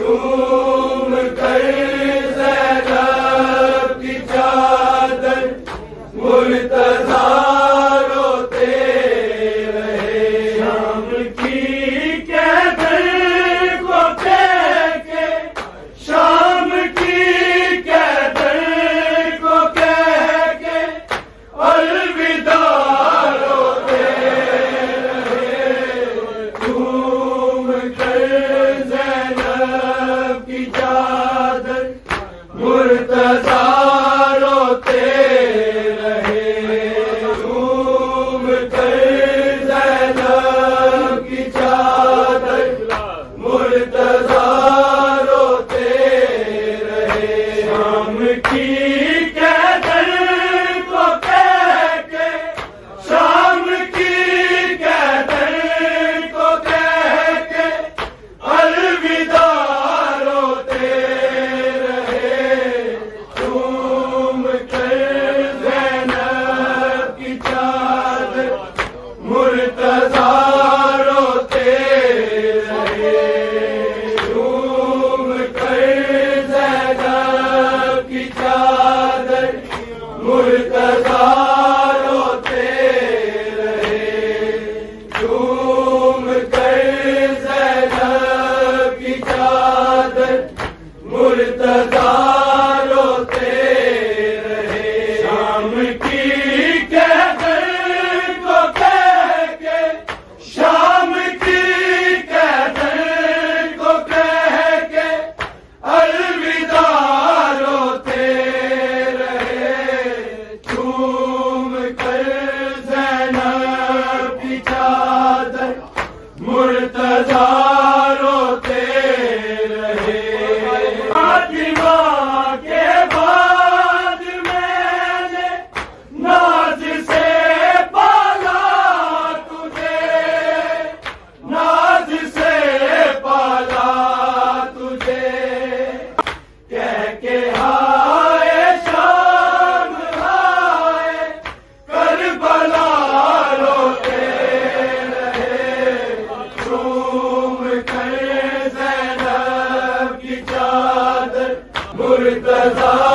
جھوم کر زینب کی چادر مرتضیٰ روتے رہے، شام کی قیدر کو کہہ کے، شام کی قیدر کو کہہ کے الوداع روتے رہے، جھوم کر زینب کی چادر مرتضیٰ روتے رہے، جھوم کر زینب کی چادر مرتضیٰ روتے رہے، شام کی قیدر کو کہہ کے، شام کی قیدر کو کہہ کے الوداع روتے رہے، جھوم کر زینب کی چادر مرتضیٰ روتے رہے، جھوم کر زینب کی چادر مرتضیٰ روتے رہے، جھوم کر زینب کی چادر مرتضیٰ روتے رہے، شام کی قیدر کو کہہ کے، شام کی قیدر کو کہہ کے الوداع روتے رہے، جھوم کر زینب کی چادر مرتضیٰ روتے رہے، فاطمہ کے بعد میں نے ناز سے پالا تجھے، ناز سے پالا تجھے، کہہ کے ہائے شام ہائے کربلا روتے رہے، جھوم کر زینب کی چادر مرتضیٰ